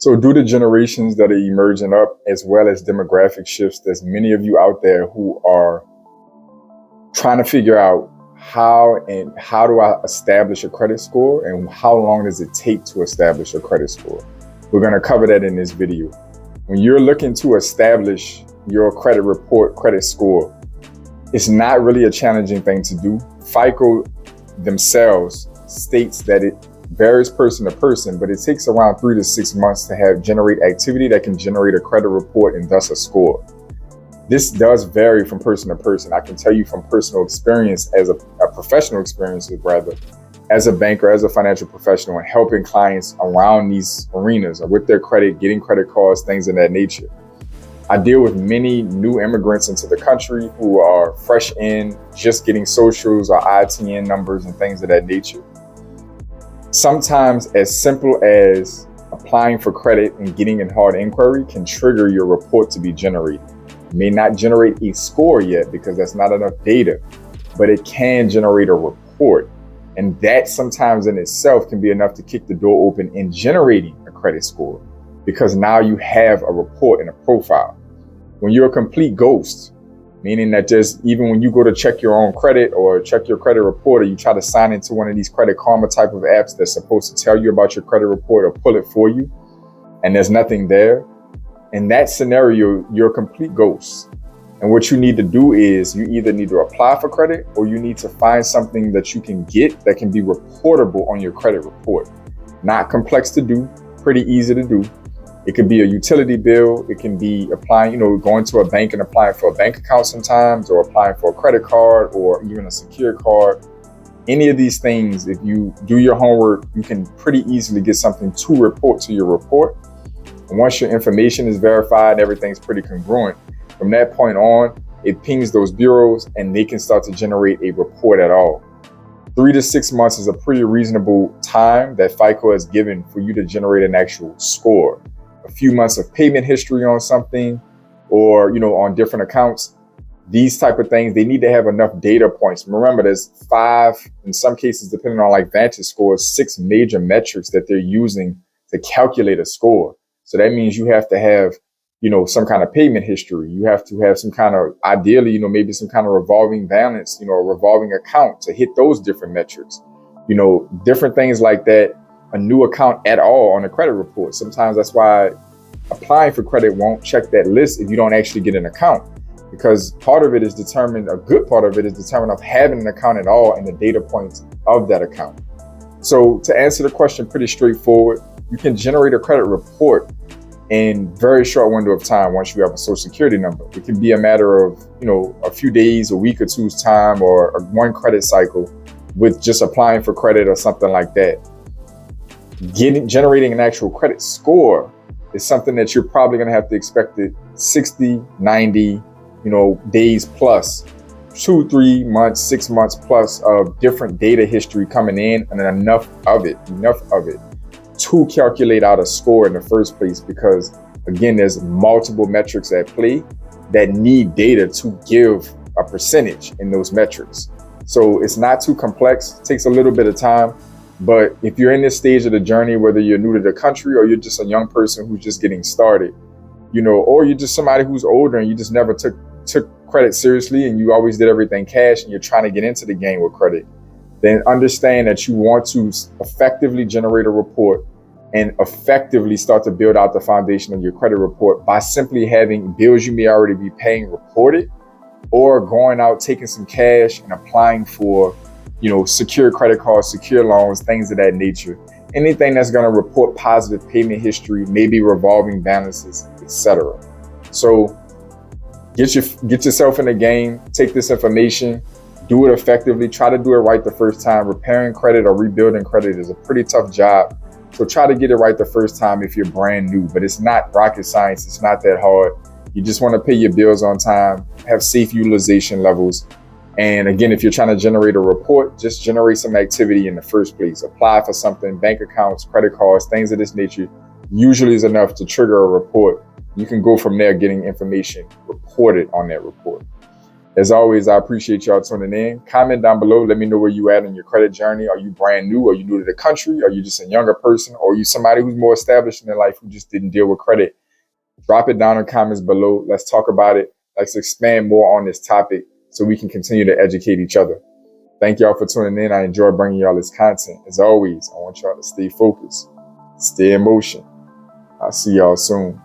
So due to generations that are emerging up, as well as demographic shifts, there's many of you out there who are trying to figure out how do I establish a credit score and how long does it take to establish a credit score. We're going to cover that in this video. When you're looking to eskestablish your credit report, credit score, it's not really a challenging thing to do. FICO themselves states that it varies person to person, but it takes around 3 to 6 months to generate activity that can generate a credit report and thus a score. This does vary from person to person. I can tell you from personal experience, as a professional experience, rather, as a banker, as a financial professional, and helping clients around these arenas or with their credit, getting credit cards, things of that nature. I deal with many new immigrants into the country who are fresh in, just getting socials or ITN numbers and things of that nature. Sometimes as simple as applying for credit and getting a hard inquiry can trigger your report to be generated. It may not generate a score yet because that's not enough data, but it can generate a report. And that sometimes in itself can be enough to kick the door open in generating a credit score, because now you have a report and a profile. When you're a complete ghost, meaning that even when you go to check your own credit or check your credit report, or you try to sign into one of these Credit Karma type of apps that's supposed to tell you about your credit report or pull it for you, and there's nothing there, in that scenario, you're a complete ghost. And what you need to do is you either need to apply for credit or you need to find something that you can get that can be reportable on your credit report. Not complex to do, pretty easy to do. It could be a utility bill. It can be applying, going to a bank and applying for a bank account sometimes, or applying for a credit card or even a secure card. Any of these things, if you do your homework, you can pretty easily get something to report to your report. And once your information is verified, everything's pretty congruent. From that point on, it pings those bureaus and they can start to generate a report at all. 3 to 6 months is a pretty reasonable time that FICO has given for you to generate an actual score. A few months of payment history on something, or on different accounts, these type of things, they need to have enough data points. Remember, there's 5, in some cases, depending on like Vantage scores, 6 major metrics that they're using to calculate a score. So that means you have to have some kind of payment history. You have to have some kind of, ideally, maybe some kind of revolving balance, a revolving account to hit those different metrics, different things like that. A new account at all on a credit report. Sometimes that's why applying for credit won't check that list if you don't actually get an account, because part of it is determined, a good part of it is determined of having an account at all and the data points of that account. So to answer the question pretty straightforward, you can generate a credit report in very short window of time once you have a social security number. It can be a matter of, a few days, a week or two's time, or one credit cycle with just applying for credit or something like that. Generating an actual credit score is something that you're probably going to have to expect it 60, 90, days plus, 2, 3 months, 6 months plus of different data history coming in, and enough of it to calculate out a score in the first place. Because again, there's multiple metrics at play that need data to give a percentage in those metrics. So it's not too complex. It takes a little bit of time. But if you're in this stage of the journey, whether you're new to the country or you're just a young person who's just getting started, or you're just somebody who's older and you just never took credit seriously and you always did everything cash and you're trying to get into the game with credit, then understand that you want to effectively generate a report and effectively start to build out the foundation of your credit report by simply having bills you may already be paying reported, or going out, taking some cash and applying for secure credit cards, secure loans, things of that nature. Anything that's going to report positive payment history, maybe revolving balances, etc. So get yourself in the game, take this information, do it effectively, try to do it right the first time. Repairing credit or rebuilding credit is a pretty tough job. So try to get it right the first time if you're brand new, but it's not rocket science. It's not that hard. You just want to pay your bills on time, have safe utilization levels. And again, if you're trying to generate a report, just generate some activity in the first place. Apply for something, bank accounts, credit cards, things of this nature usually is enough to trigger a report. You can go from there getting information reported on that report. As always, I appreciate y'all tuning in. Comment down below. Let me know where you at in your credit journey. Are you brand new? Are you new to the country? Are you just a younger person? Or are you somebody who's more established in their life who just didn't deal with credit? Drop it down in the comments below. Let's talk about it. Let's expand more on this topic so we can continue to educate each other. Thank y'all for tuning in. I enjoy bringing y'all this content. As always, I want y'all to stay focused, stay in motion. I'll see y'all soon.